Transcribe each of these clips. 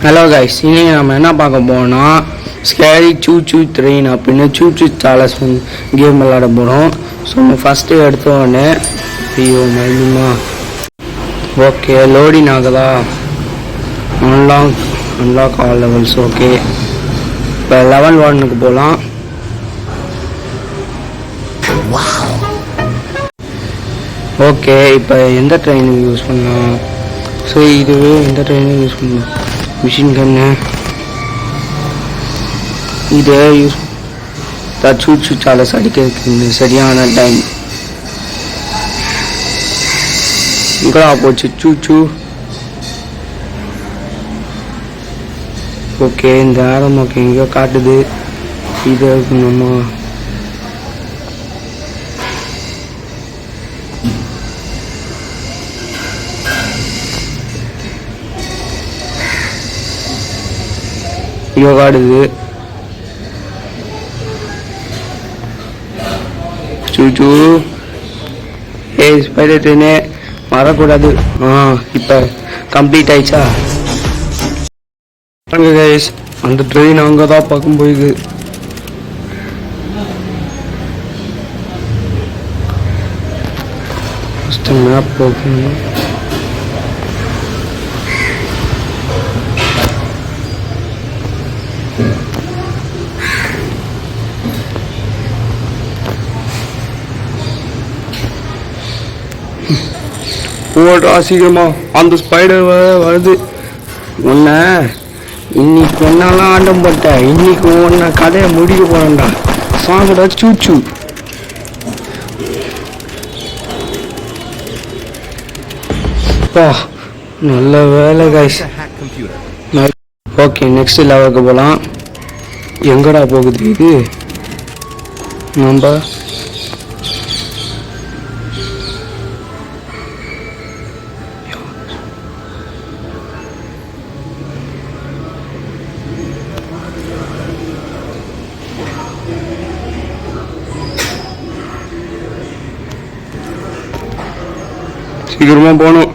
Hello guys, இன்னைக்கு நம்ம என்ன பார்க்க போனோம்னா ஸ்கேரி சூ சூ ட்ரெயின் அப்படின்னு சூ சூ சாலஸ் கேம் விளாட போகிறோம். ஸோ நம்ம ஃபஸ்ட்டு எடுத்தோடனே ஐயோ மைமா ஓகே லோடிங் ஆகுதா, அன்லாக் ஆல் லெவல்ஸ். ஓகே, இப்போ லெவல் 1க்கு போகலாம். ஓகே, இப்போ எந்த ட்ரெயின் யூஸ் பண்ணலாம்? ஸோ இதுவே எந்த ட்ரெயினும் யூஸ் பண்ணலாம். மிஷின் கன்னு இதே யூஸ் சூச்சு சாலஸ் அடிக்கிறதுக்கு சரியான டைம். இங்கடா போச்சு சூச்சு. ஓகே, இந்த ஆரம் ஓகே எங்கேயோ காட்டுது. இது நம்ம காடுது சூச்சு. ஸ்பைடர் ட்ரெயினே வரக்கூடாது. இப்போ கம்ப்ளீட் ஆயிடுச்சா? கைஸ், அந்த ட்ரெயின் அங்கே தான் பார்க்கும் போயிது. ஃபஸ்ட்டு மேப் போகணும். ஓடா சீக்கிரமா, அந்த ஸ்பைடர் வருது. உன்னை இன்னைக்கு என்னெல்லாம் ஆட்டம் போட்ட, இன்னைக்கு உன்னை கதையை முடிக்க போறேன்டா. சாங்கடா சூச்சு. நல்ல வேலை கைஸ். ஓகே, நெக்ஸ்ட் லெவலுக்கு போகலாம். எங்கடா போகுது இது? நம்ம சீக்கிரமா போகணும்.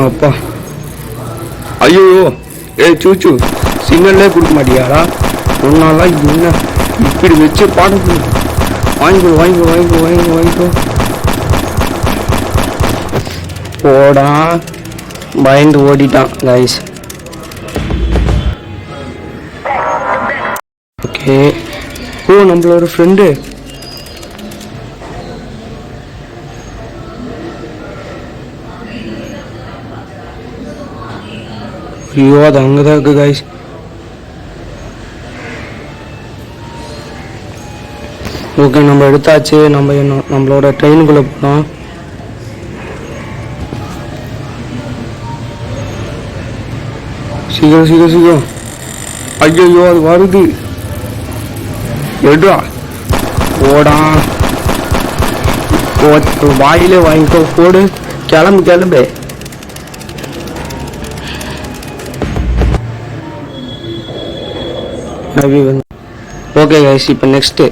அப்பா ஐயோ, சூச்சு சிக்னல்லே கொடுக்க மாட்டியாரா? ஒன்னால என்ன இப்படி வச்சு பாடுது? வாங்கிக்கோ. போடா, பயந்து ஓடிட்டான் கைஸ். ஓகே, நம்மளோட ஃப்ரெண்டு. ஐயோ, அது அங்கதான் இருக்கு கைஸ். ஓகே, நம்ம எடுத்தாச்சு. நம்மளோட ட்ரெயினுக்குள்ள போனோம். சீக்கிரம். ஐயோ, அது வருது. எடுடா, ஓடா. வாயிலே வாங்கிக்கோ, போடு. கிளம்பு. ஓகே கைஸ், இப்போ நெக்ஸ்ட்டு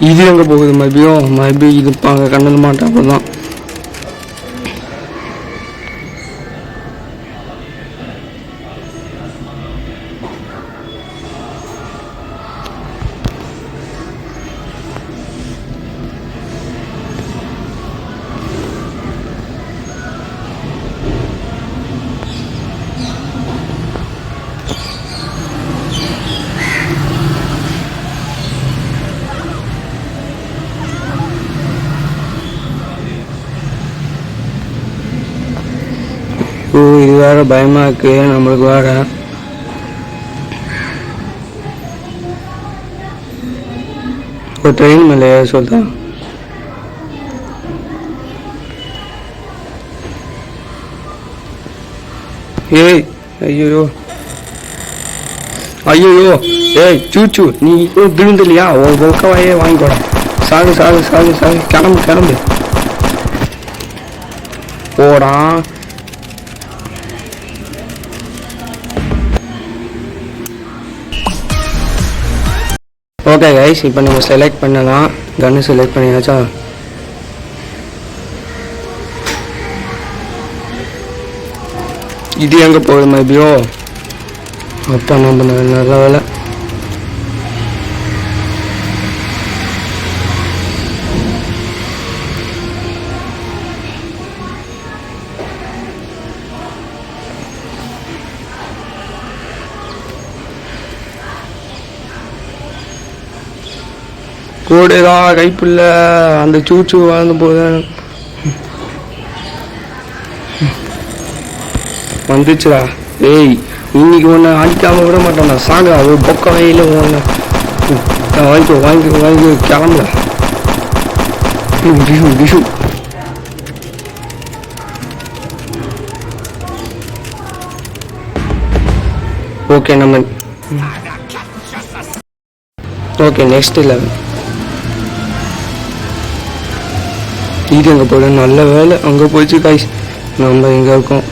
இது எங்கே போகுது? மறுபடியும் இது அங்கே கண்ணல் மாட்டேன். அவ்வளோதான். இது வேற பயமா இருக்கு நம்மளுக்கு வேற. ஒரு ட்ரெயின் மேலே சொல்றா. ஐயோ சூச்சு, நீ விழுந்துலையா? ஒரு பொக்கவாயே வாங்கிக்கோட. சாகு. கிளம்பு. போடா. ஓகே கைஸ், இப்போ நம்ம செலக்ட் பண்ணலாம். கன்னு செலக்ட் பண்ணியாச்சா? இது எங்கே போகுது மைபியோ? அப்பா நம்ம நல்ல வேலை. கூடதா கைப்புள்ள அந்த சூச்சு வாழ்ந்து போது வந்துச்சுடா. ஏய் இன்னைக்கு ஒன்று அடிக்காம விட மாட்டேன்டா. சாங்க அது பொக்க வகையில் ஒன்று வாங்கிக்கோ வாங்கிக்கோ வாங்கி கிளம்புல. டிஷு டிஷு ஓகே நம்ம ஓகே நெக்ஸ்ட் 11. இது எங்கே போய்டு? நல்ல வேலை அங்கே போயிடுச்சு காய்ஸ். நம்ம இங்கே இருக்கோம்.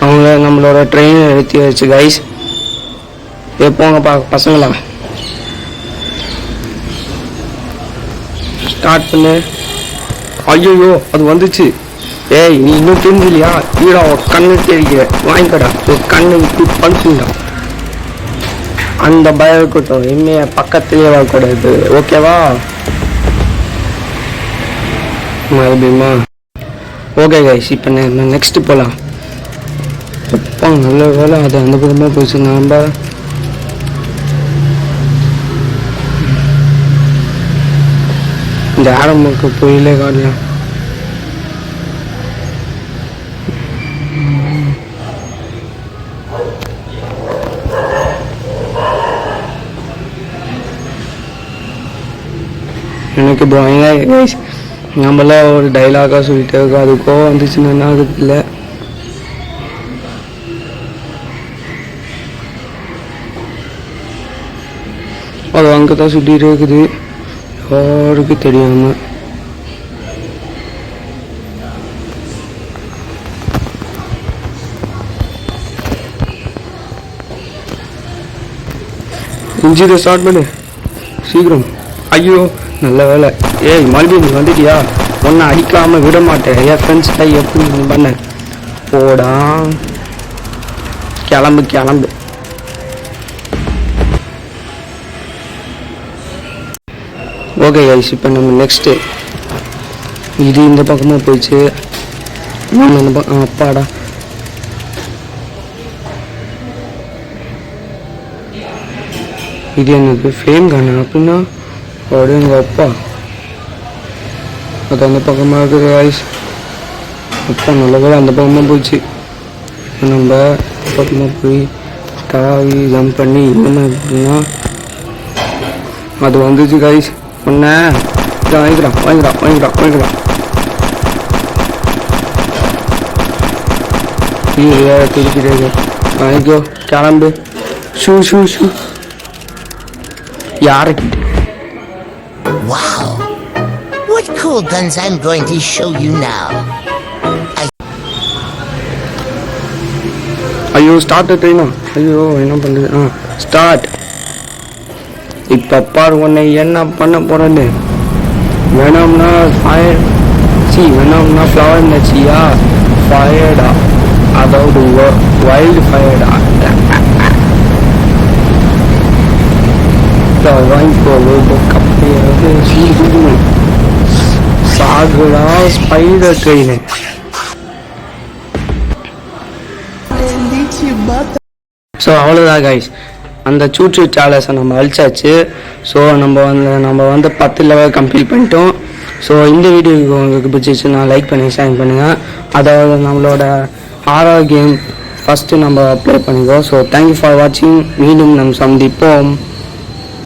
அவங்க நம்மளோட ட்ரெயினை நிறுத்தி வச்சு காய்ஸ். போங்க பசங்களா, ஸ்டார்ட் பண்ணு. ஐயோ அது வந்துச்சு. ஏய் நீ இன்னும் தெரிஞ்சலையா? ஈடா கண்ணு தெரிக்கிற வாங்கிக்கடா. ஒரு கண்ணு படுத்துடா. அந்த பயம் இருக்கட்டும், இனிமே பக்கத்துலேயே வரக்கூடாது. ஓகேவா மறுபடியுமா? ஓகே கைஸ், இப்போ நெக்ஸ்ட்டு போகலாம். அப்பா நல்ல வேலை அது அந்த பக்கமாக போயிடுச்சு. நம்ம இந்த ஆரம்புக்கு போயிலே காட்டலாம். எனக்கு பயங்கர நம்மளாம் ஒரு டைலாகாக சொல்லிட்டு இருக்கோம். அது கோவம் வந்துச்சுன்னா அதுக்கு இல்லை. அது அங்கே தான் சுட்டிகிட்டு இருக்குது யாருக்கு தெரியாம. இன்ஜினை ஸ்டார்ட் பண்ணு சீக்கிரம். ஐயோ நல்ல வேலை. ஏய் மறுபடியும் நீ வந்துட்டியா? ஒன்றை அடிக்காமல் விட மாட்டேன். என் ஃப்ரெண்ட்ஸ்கிட்ட எப்படி நீ பண்ண போடா. கிளம்பு கிளம்பு. ஓகே கைஸ், இப்போ நம்ம நெக்ஸ்ட்டு இது இந்த பக்கமாக போயிடுச்சு. நம்ம இந்த பக்கம் அப்பாடா. இது எனக்கு ஃபேம் காண அப்படின்னா அப்படியே எங்கள் அப்பா அது அந்த பக்கமாக இருக்குது கைஸ். அப்பா நல்ல அந்த பக்கமாக போயிடுச்சு. நம்ம பக்கமாக போய் தாவி ஜம்ப் பண்ணி இந்த மாதிரி எப்படின்னா அது வந்துச்சு கைஸ். ஒன்ன வாங்கிக்கலாம் வாங்கிக்கலாம் வாங்கிக்கலாம் வாங்கிக்கலாம். திருப்பிட்டு வாங்கிக்கோ கிளம்பு. ஷூ ஷூ ஷூ யாருக்கிட்ட? Wow, what cool guns I'm going to show you now. ஐயோ ஸ்டார்ட் ட்ரெயினா. ஐயோ என்ன பண்ணுறது? ஸ்டார்ட். இப்போ பாரு உன்னை என்ன பண்ண போகிறேன்னு. வேணாம்னா ஃபயர் வேணாம்னா ஃப்ளவர் நச்சியா ஃபயர்டா, அதாவது வைல்டு ஃபயர்டா. வாங்கிக்கோ கப்பையாவது சாகுடா ஸ்பைடர் ட்ரெயின். ஸோ அவ்வளோதான் கைஸ், அந்த சூச்சு சேலஸை நம்ம அழிச்சாச்சு. ஸோ நம்ம வந்து 10 லெவல் கம்ப்ளீட் பண்ணிட்டோம். ஸோ இந்த வீடியோக்கு உங்களுக்கு பிடிச்சிச்சுன்னா லைக் பண்ணி ஷேர் பண்ணுங்கள். அதாவது நம்மளோட ஹாரர் கேம் ஃபஸ்ட்டு நம்ம ப்ளே பண்ணிக்கோ. ஸோ தேங்க்யூ ஃபார் வாட்சிங். மீண்டும் நம்ம சந்திப்போம்.